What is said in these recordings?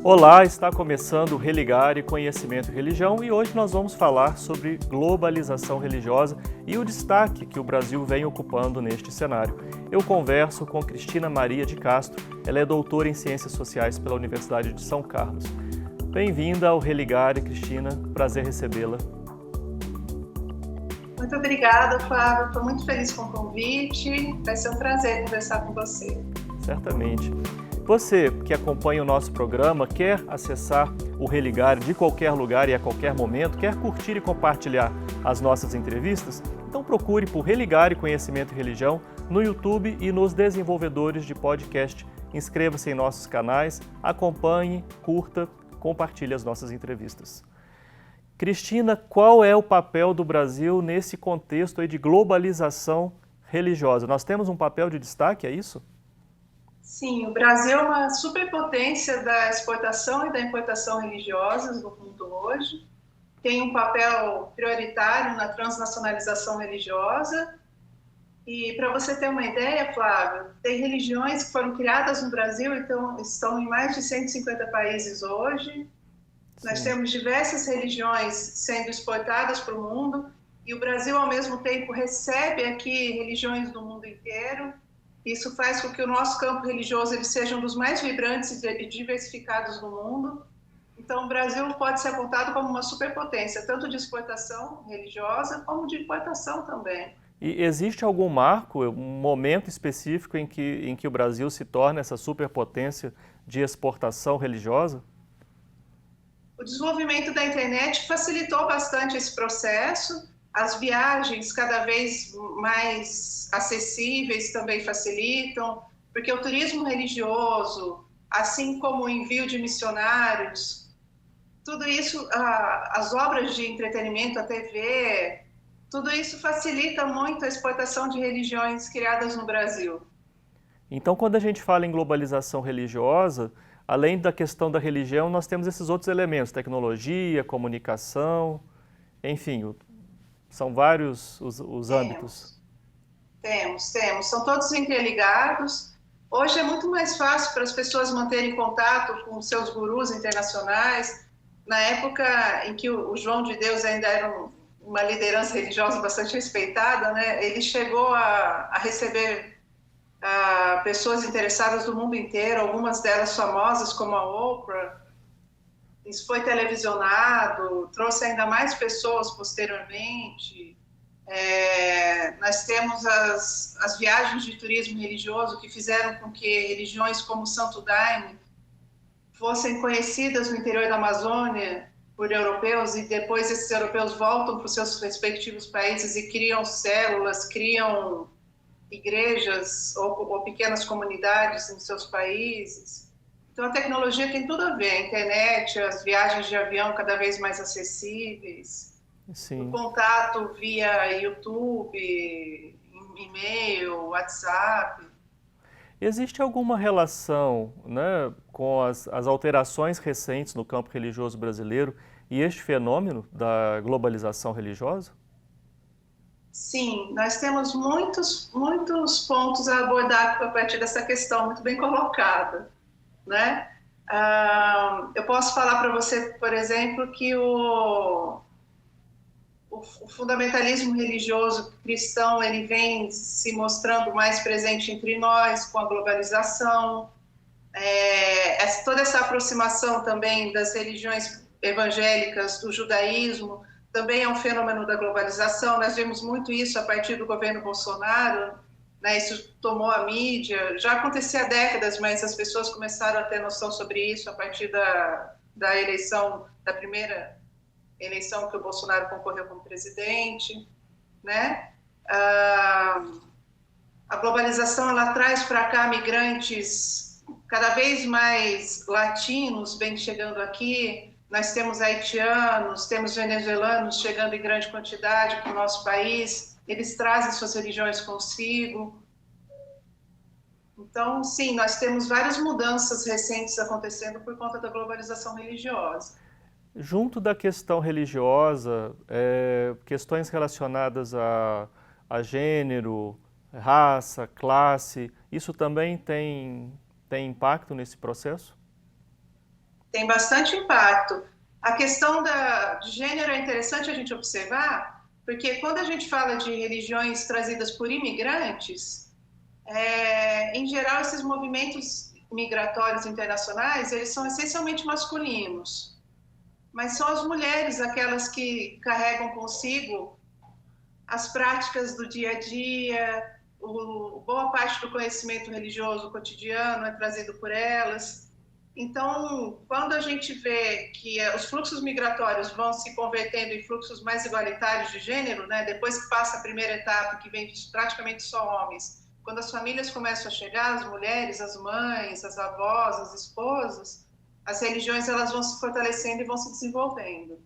Olá, está começando o Religare Conhecimento e Religião e hoje nós vamos falar sobre globalização religiosa e o destaque que o Brasil vem ocupando neste cenário. Eu converso com Cristina Maria de Castro, ela é doutora em Ciências Sociais pela Universidade de São Carlos. Bem-vinda ao Religare, Cristina, prazer recebê-la. Muito obrigada, Flávio, estou muito feliz com o convite, vai ser um prazer conversar com você. Certamente. Você que acompanha o nosso programa, quer acessar o Religare de qualquer lugar e a qualquer momento, quer curtir e compartilhar as nossas entrevistas? Então procure por Religare Conhecimento e Religião no YouTube e nos desenvolvedores de podcast. Inscreva-se em nossos canais, acompanhe, curta, compartilhe as nossas entrevistas. Cristina, qual é o papel do Brasil nesse contexto aí de globalização religiosa? Nós temos um papel de destaque, é isso? Sim, o Brasil é uma superpotência da exportação e da importação religiosas no mundo hoje. Tem um papel prioritário na transnacionalização religiosa. E para você ter uma ideia, Flávio, tem religiões que foram criadas no Brasil, então estão em mais de 150 países hoje. Sim. Nós temos diversas religiões sendo exportadas para o mundo e o Brasil, ao mesmo tempo, recebe aqui religiões do mundo inteiro. Isso faz com que o nosso campo religioso ele seja um dos mais vibrantes e diversificados do mundo. Então, o Brasil pode ser apontado como uma superpotência, tanto de exportação religiosa como de importação também. E existe algum marco, um momento específico em que o Brasil se torna essa superpotência de exportação religiosa? O desenvolvimento da internet facilitou bastante esse processo. As viagens cada vez mais acessíveis também facilitam, porque o turismo religioso, assim como o envio de missionários, tudo isso, as obras de entretenimento, a TV, tudo isso facilita muito a exportação de religiões criadas no Brasil. Então, quando a gente fala em globalização religiosa, além da questão da religião, nós temos esses outros elementos, tecnologia, comunicação, enfim, são vários os âmbitos. Temos. São todos interligados. Hoje é muito mais fácil para as pessoas manterem contato com seus gurus internacionais. Na época em que o João de Deus ainda era uma liderança religiosa bastante respeitada, né? Ele chegou a receber pessoas interessadas do mundo inteiro, algumas delas famosas como a Oprah. Isso foi televisionado, trouxe ainda mais pessoas posteriormente. Nós temos as viagens de turismo religioso que fizeram com que religiões como Santo Daime fossem conhecidas no interior da Amazônia por europeus e depois esses europeus voltam para os seus respectivos países e criam células, criam igrejas ou pequenas comunidades em seus países. Então, a tecnologia tem tudo a ver, a internet, as viagens de avião cada vez mais acessíveis, Sim. O contato via YouTube, e-mail, WhatsApp. Existe alguma relação, né, com as alterações recentes no campo religioso brasileiro e este fenômeno da globalização religiosa? Sim, nós temos muitos pontos a abordar a partir dessa questão, muito bem colocada, né? Eu posso falar para você, por exemplo, que o fundamentalismo religioso cristão ele vem se mostrando mais presente entre nós com a globalização, toda essa aproximação também das religiões evangélicas, do judaísmo, também é um fenômeno da globalização. Nós vemos muito isso a partir do governo Bolsonaro, né? Isso tomou a mídia, já acontecia há décadas, mas as pessoas começaram a ter noção sobre isso a partir da eleição, da primeira eleição que o Bolsonaro concorreu como presidente, né? A globalização ela traz para cá migrantes cada vez mais latinos vêm chegando aqui. Nós temos haitianos, temos venezuelanos chegando em grande quantidade para o nosso país. Eles trazem suas religiões consigo. Então, sim, nós temos várias mudanças recentes acontecendo por conta da globalização religiosa. Junto da questão religiosa, questões relacionadas a gênero, raça, classe, isso também tem impacto nesse processo? tem bastante impacto. A questão de gênero é interessante a gente observar, porque quando a gente fala de religiões trazidas por imigrantes, em geral, esses movimentos migratórios internacionais, eles são essencialmente masculinos, mas são as mulheres aquelas que carregam consigo as práticas do dia a dia, boa parte do conhecimento religioso cotidiano é trazido por elas. Então, quando a gente vê que os fluxos migratórios vão se convertendo em fluxos mais igualitários de gênero, né, depois que passa a primeira etapa, que vem praticamente só homens, quando as famílias começam a chegar, as mulheres, as mães, as avós, as esposas, as religiões elas vão se fortalecendo e vão se desenvolvendo.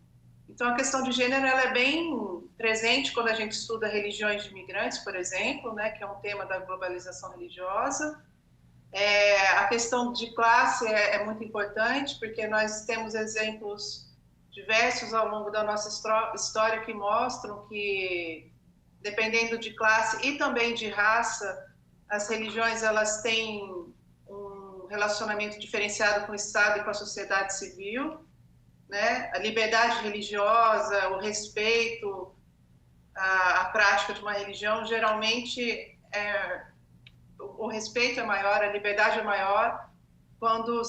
Então, a questão de gênero ela é bem presente quando a gente estuda religiões de imigrantes, por exemplo, né, que é um tema da globalização religiosa. A questão de classe é muito importante, porque nós temos exemplos diversos ao longo da nossa história que mostram que, dependendo de classe e também de raça, as religiões elas têm um relacionamento diferenciado com o Estado e com a sociedade civil, né? A liberdade religiosa, o respeito à prática de uma religião, geralmente o respeito é maior, a liberdade é maior quando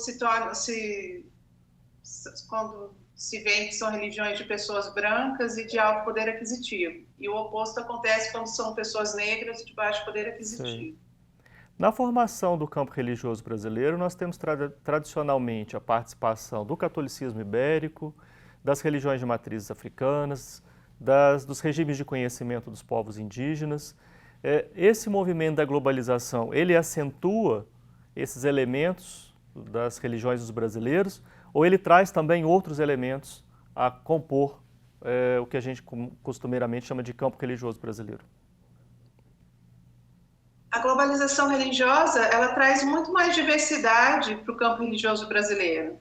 quando se vê que são religiões de pessoas brancas e de alto poder aquisitivo. E o oposto acontece quando são pessoas negras e de baixo poder aquisitivo. Sim. Na formação do campo religioso brasileiro, nós temos tradicionalmente a participação do catolicismo ibérico, das religiões de matrizes africanas, dos regimes de conhecimento dos povos indígenas. Esse movimento da globalização, ele acentua esses elementos das religiões dos brasileiros ou ele traz também outros elementos a compor o que a gente costumeiramente chama de campo religioso brasileiro? A globalização religiosa, ela traz muito mais diversidade para o campo religioso brasileiro,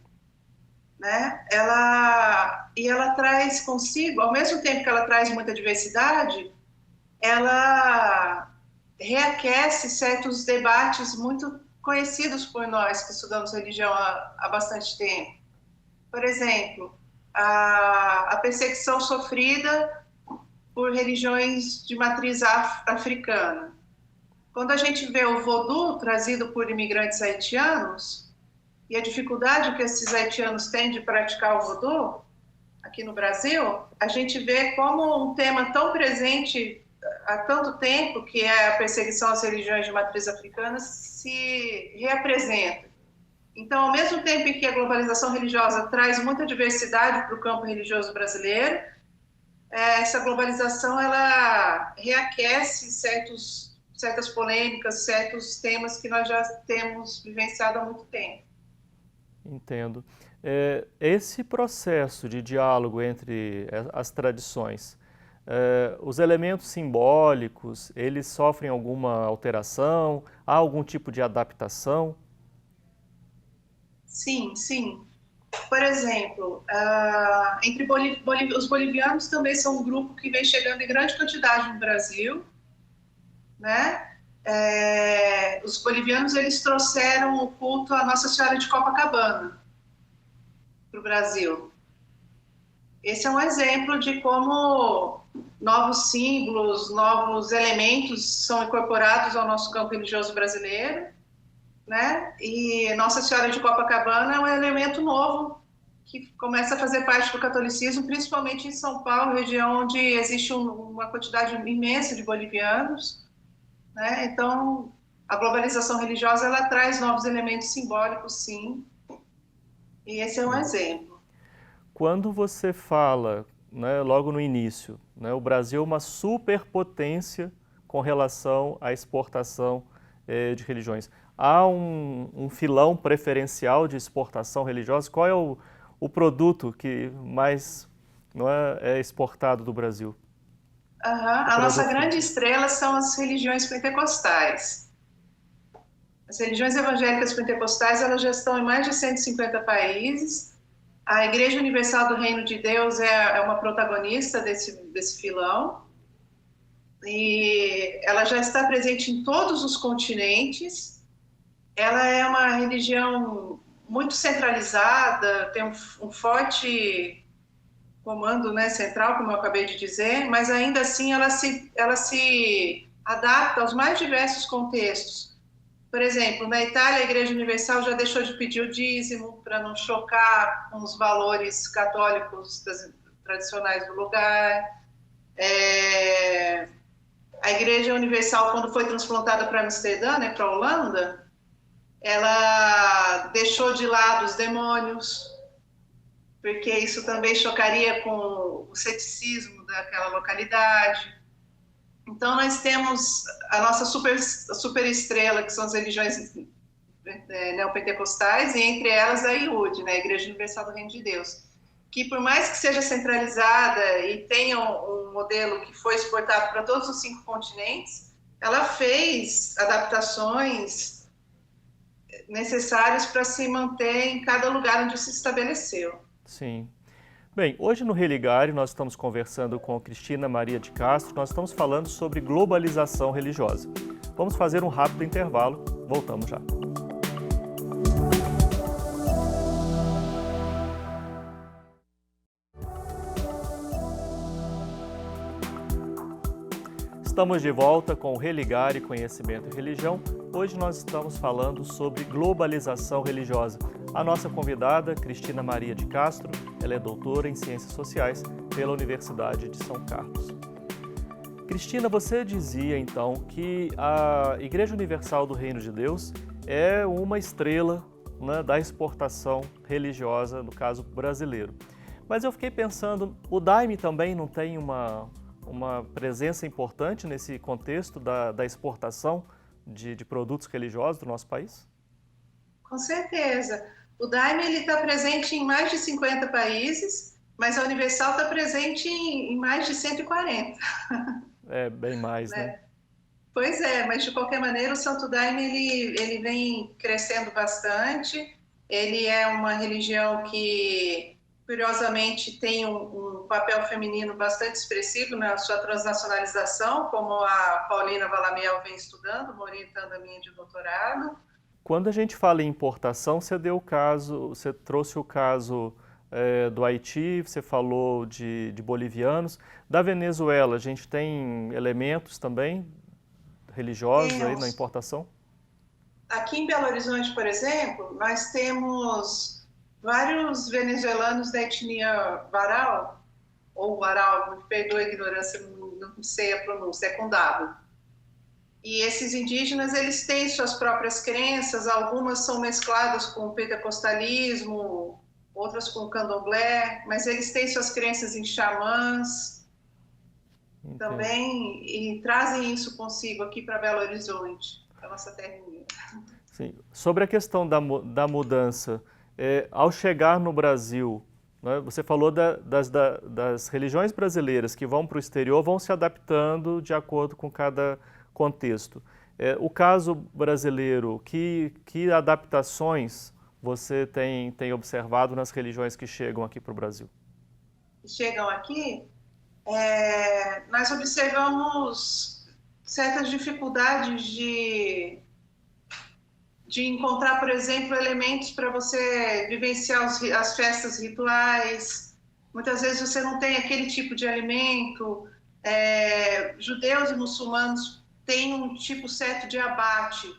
né? Ela traz consigo, ao mesmo tempo que ela traz muita diversidade, ela reaquece certos debates muito conhecidos por nós que estudamos religião há bastante tempo. Por exemplo, a perseguição sofrida por religiões de matriz africana. Quando a gente vê o vodú trazido por imigrantes haitianos e a dificuldade que esses haitianos têm de praticar o vodú aqui no Brasil, a gente vê como um tema tão presente há tanto tempo, que é a perseguição às religiões de matriz africana, se reapresenta. Então, ao mesmo tempo em que a globalização religiosa traz muita diversidade para o campo religioso brasileiro, essa globalização ela reaquece certas polêmicas, certos temas que nós já temos vivenciado há muito tempo. Entendo. Esse processo de diálogo entre as tradições, os elementos simbólicos, eles sofrem alguma alteração? Há algum tipo de adaptação? Sim, sim. Por exemplo, os bolivianos também são um grupo que vem chegando em grande quantidade no Brasil, né? Os bolivianos eles trouxeram o culto à Nossa Senhora de Copacabana para o Brasil. Esse é um exemplo de como novos símbolos, novos elementos são incorporados ao nosso campo religioso brasileiro, né? E Nossa Senhora de Copacabana é um elemento novo que começa a fazer parte do catolicismo, principalmente em São Paulo, região onde existe uma quantidade imensa de bolivianos, né? Então, a globalização religiosa ela traz novos elementos simbólicos, sim, e esse é um exemplo. Quando você fala, né, logo no início, né, o Brasil é uma superpotência com relação à exportação de religiões. Há um filão preferencial de exportação religiosa? Qual é o produto que mais é exportado do Brasil? A nossa grande estrela são as religiões pentecostais. As religiões evangélicas pentecostais elas já estão em mais de 150 países. A Igreja Universal do Reino de Deus é uma protagonista desse filão. E ela já está presente em todos os continentes. Ela é uma religião muito centralizada, tem um forte comando, né, central, como eu acabei de dizer, mas ainda assim ela se adapta aos mais diversos contextos. Por exemplo, na Itália, a Igreja Universal já deixou de pedir o dízimo para não chocar com os valores católicos tradicionais do lugar. A Igreja Universal, quando foi transplantada para Amsterdã, né, para a Holanda, ela deixou de lado os demônios, porque isso também chocaria com o ceticismo daquela localidade. Então, nós temos a nossa super estrela, que são as religiões neopentecostais, e entre elas a IUD, né, a Igreja Universal do Reino de Deus, que por mais que seja centralizada e tenha um modelo que foi exportado para todos os 5 continentes, ela fez adaptações necessárias para se manter em cada lugar onde se estabeleceu. Sim. Bem, hoje no Religare nós estamos conversando com Cristina Maria de Castro, nós estamos falando sobre globalização religiosa. Vamos fazer um rápido intervalo, voltamos já. Estamos de volta com o Religare Conhecimento e Religião. Hoje nós estamos falando sobre globalização religiosa. A nossa convidada, Cristina Maria de Castro, ela é doutora em Ciências Sociais pela Universidade de São Carlos. Cristina, você dizia então que a Igreja Universal do Reino de Deus é uma estrela, né, da exportação religiosa, no caso brasileiro. Mas eu fiquei pensando, o Daime também não tem uma presença importante nesse contexto da exportação de produtos religiosos do nosso país? Com certeza. O Daime está presente em mais de 50 países, mas a Universal está presente em mais de 140. É, bem mais, né? Pois é, mas de qualquer maneira o Santo Daime ele vem crescendo bastante. Ele é uma religião que, curiosamente, tem um papel feminino bastante expressivo na sua transnacionalização, como a Paulina Valamiel vem estudando, uma orientanda minha de doutorado. Quando a gente fala em importação, você trouxe o caso do Haiti, você falou de bolivianos. Da Venezuela, a gente tem elementos também religiosos aí na importação? Aqui em Belo Horizonte, por exemplo, nós temos vários venezuelanos da etnia Waral, ou Waral, me perdoe a ignorância, não sei a pronúncia, é com W. E esses indígenas, eles têm suas próprias crenças, algumas são mescladas com o pentecostalismo, outras com o candomblé, mas eles têm suas crenças em xamãs. Entendi. Também, e trazem isso consigo aqui para Belo Horizonte, a nossa terrinha. Sim. Sobre a questão da mudança, ao chegar no Brasil, né, você falou das religiões brasileiras que vão para o exterior, vão se adaptando de acordo com cada contexto. O caso brasileiro, que adaptações você tem observado nas religiões que chegam aqui para o Brasil? Chegam aqui, nós observamos certas dificuldades de encontrar, por exemplo, elementos para você vivenciar as festas rituais. Muitas vezes você não tem aquele tipo de alimento. Judeus e muçulmanos têm um tipo certo de abate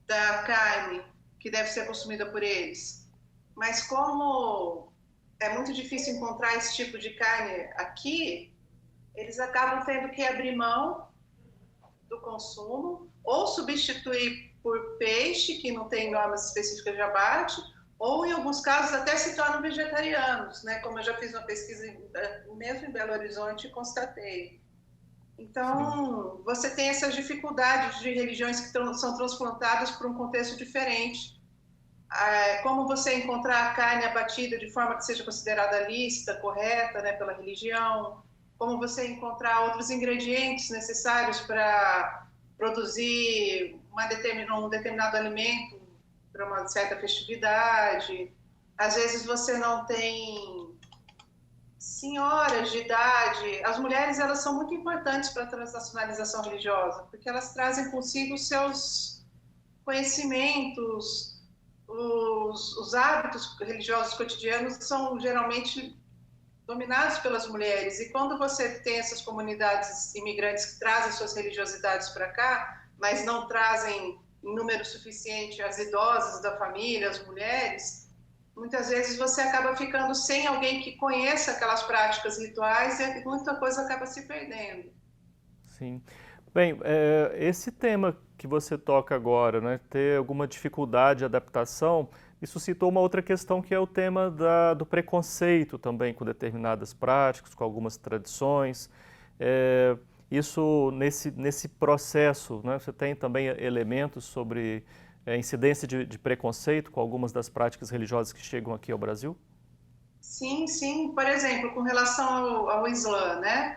da carne que deve ser consumida por eles. Mas como é muito difícil encontrar esse tipo de carne aqui, eles acabam tendo que abrir mão do consumo ou substituir por peixe, que não tem normas específicas de abate, ou em alguns casos até se tornam vegetarianos, né? Como eu já fiz uma pesquisa mesmo em Belo Horizonte e constatei. Então, você tem essas dificuldades de religiões que são transplantadas para um contexto diferente. Como você encontrar a carne abatida de forma que seja considerada lícita, correta, né, pela religião, como você encontrar outros ingredientes necessários para produzir um determinado alimento para uma certa festividade. Às vezes você não tem senhoras de idade. As mulheres, elas são muito importantes para a transnacionalização religiosa, porque elas trazem consigo os seus conhecimentos, os hábitos religiosos cotidianos são geralmente dominados pelas mulheres. E quando você tem essas comunidades imigrantes que trazem suas religiosidades para cá, mas não trazem em número suficiente as idosas da família, as mulheres, muitas vezes você acaba ficando sem alguém que conheça aquelas práticas rituais e muita coisa acaba se perdendo. Sim. Bem, esse tema que você toca agora, né, ter alguma dificuldade de adaptação, isso citou uma outra questão que é o tema do preconceito também com determinadas práticas, com algumas tradições. Isso, nesse processo, né, você tem também elementos sobre incidência de preconceito com algumas das práticas religiosas que chegam aqui ao Brasil? Sim, sim. Por exemplo, com relação ao Islã, né?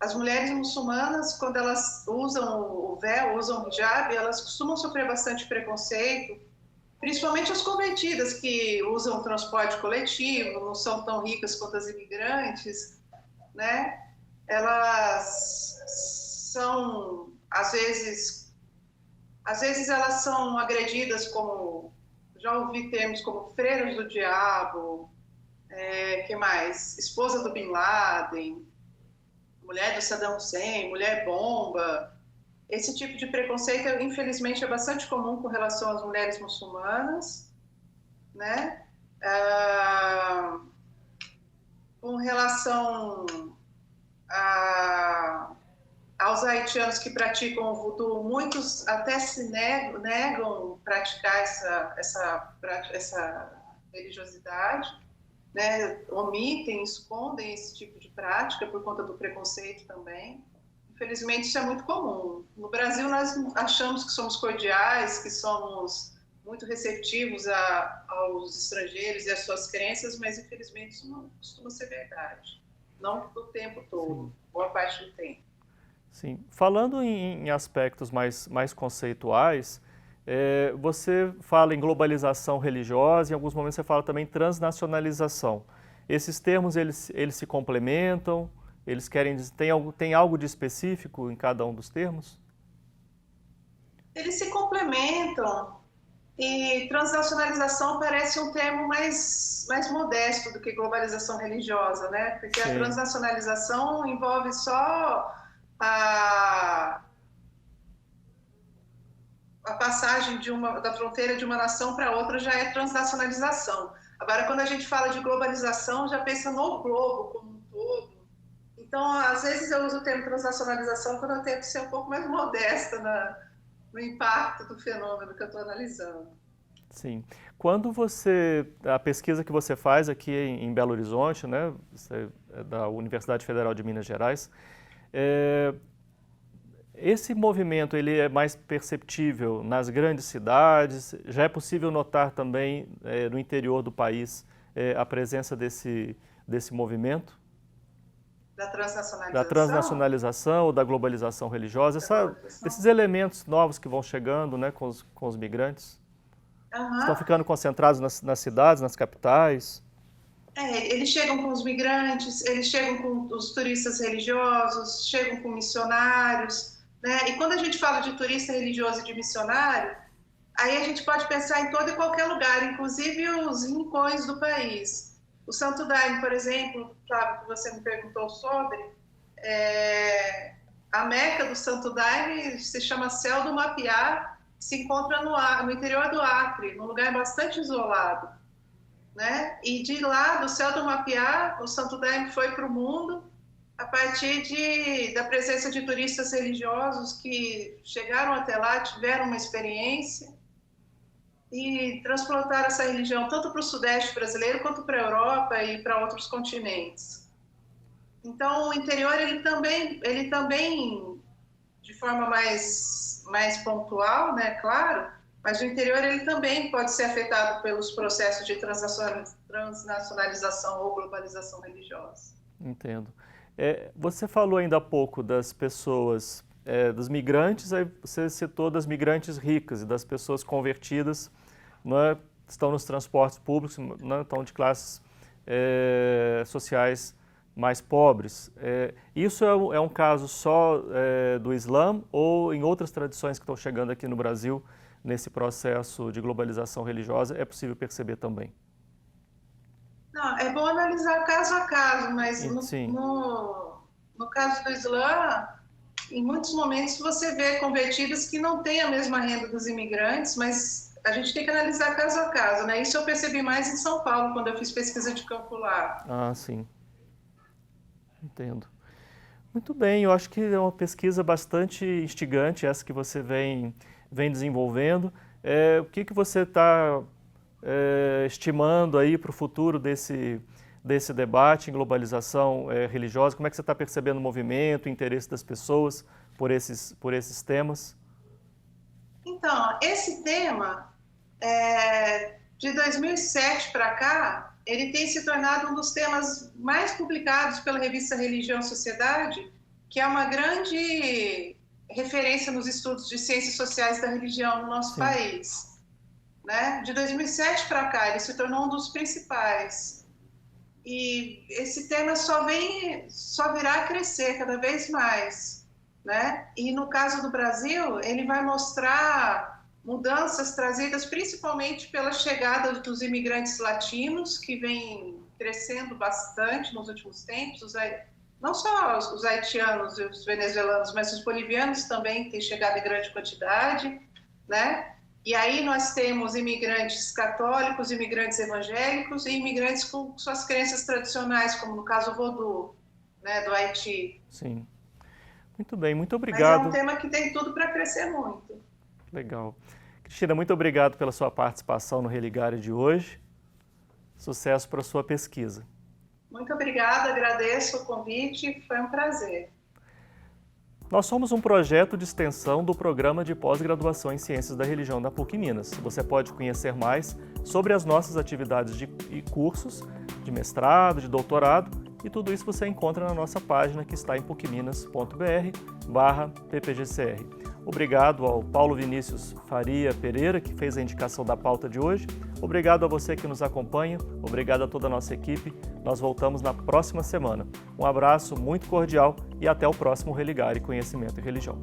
As mulheres muçulmanas, quando elas usam o véu, usam o hijab, elas costumam sofrer bastante preconceito, principalmente as convertidas que usam o transporte coletivo, não são tão ricas quanto as imigrantes, né? Elas são, às vezes elas são agredidas como, já ouvi termos como freiras do diabo, que mais? Esposa do Bin Laden, mulher do Saddam Hussein, mulher bomba. Esse tipo de preconceito, infelizmente, é bastante comum com relação às mulheres muçulmanas, né? Com relação aos haitianos que praticam o voodoo, muitos até se negam praticar essa religiosidade, né? Omitem, escondem esse tipo de prática por conta do preconceito também. Infelizmente, isso é muito comum. No Brasil, nós achamos que somos cordiais, que somos muito receptivos aos estrangeiros e às suas crenças, mas, infelizmente, isso não costuma ser verdade. Não do tempo todo, boa parte do tempo. Sim. Falando em aspectos mais conceituais, você fala em globalização religiosa, em alguns momentos você fala também em transnacionalização. Esses termos, eles se complementam? Eles tem algo de específico em cada um dos termos? Eles se complementam e transnacionalização parece um termo mais modesto do que globalização religiosa, né? Porque a transnacionalização envolve só a passagem da fronteira de uma nação para outra já é transnacionalização. Agora, quando a gente fala de globalização, já pensa no globo como um todo. Então, às vezes eu uso o termo transnacionalização quando eu tento ser um pouco mais modesta no impacto do fenômeno que eu estou analisando. Sim. A pesquisa que você faz aqui em Belo Horizonte, né, você é da Universidade Federal de Minas Gerais, esse movimento ele é mais perceptível nas grandes cidades? Já é possível notar também no interior do país a presença desse movimento? Da transnacionalização? Da transnacionalização ou da globalização religiosa, esses elementos novos que vão chegando, né, com os migrantes, estão ficando concentrados nas cidades, nas capitais? Eles chegam com os migrantes, eles chegam com os turistas religiosos, chegam com missionários, né? E quando a gente fala de turista religioso e de missionário, aí a gente pode pensar em todo e qualquer lugar, inclusive os rincões do país. O Santo Daime, por exemplo, claro que você me perguntou sobre, a Meca do Santo Daime se chama Céu do Mapiá, se encontra no interior do Acre, num lugar bastante isolado, né? E de lá, do Céu do Mapiá, o Santo Daime foi para o mundo a partir da presença de turistas religiosos que chegaram até lá, tiveram uma experiência e transplantaram essa religião tanto para o Sudeste brasileiro quanto para a Europa e para outros continentes. Então, o interior, ele também de forma mais pontual, né, claro, mas o interior ele também pode ser afetado pelos processos de transnacionalização ou globalização religiosa. Entendo. Você falou ainda há pouco das pessoas, dos migrantes, aí você citou das migrantes ricas e das pessoas convertidas, né, estão nos transportes públicos, né, estão de classes sociais mais pobres. Isso é um caso só do Islã ou em outras tradições que estão chegando aqui no Brasil, nesse processo de globalização religiosa, é possível perceber também? Não, é bom analisar caso a caso, mas Sim. no caso do Islã, em muitos momentos você vê convertidos que não têm a mesma renda dos imigrantes, mas a gente tem que analisar caso a caso, né? Isso eu percebi mais em São Paulo, quando eu fiz pesquisa de campo lá. Ah, sim. Entendo. Muito bem, eu acho que é uma pesquisa bastante instigante, essa que você vem desenvolvendo. O que você está estimando aí para o futuro desse debate em globalização religiosa? Como é que você está percebendo o movimento, o interesse das pessoas por esses temas? Então, esse tema, de 2007 para cá, ele tem se tornado um dos temas mais publicados pela revista Religião e Sociedade, que é uma grande referência nos estudos de ciências sociais da religião no nosso país. Né? De 2007 para cá, ele se tornou um dos principais. E esse tema só virá a crescer cada vez mais. Né? E no caso do Brasil, ele vai mostrar mudanças trazidas principalmente pela chegada dos imigrantes latinos, que vem crescendo bastante nos últimos tempos. Não só os haitianos e os venezuelanos, mas os bolivianos também têm chegado em grande quantidade, né? E aí nós temos imigrantes católicos, imigrantes evangélicos e imigrantes com suas crenças tradicionais, como no caso o vodú, né, do Haiti. Sim. Muito bem, muito obrigado. Mas é um tema que tem tudo para crescer muito. Legal. Cristina, muito obrigado pela sua participação no Religare de hoje. Sucesso para a sua pesquisa. Muito obrigada, agradeço o convite, foi um prazer. Nós somos um projeto de extensão do Programa de Pós-Graduação em Ciências da Religião da PUC Minas. Você pode conhecer mais sobre as nossas atividades e cursos de mestrado, de doutorado, e tudo isso você encontra na nossa página que está em pucminas.br/ppgcr. Obrigado ao Paulo Vinícius Faria Pereira, que fez a indicação da pauta de hoje. Obrigado a você que nos acompanha, obrigado a toda a nossa equipe. Nós voltamos na próxima semana. Um abraço muito cordial e até o próximo Religare Conhecimento e Religião.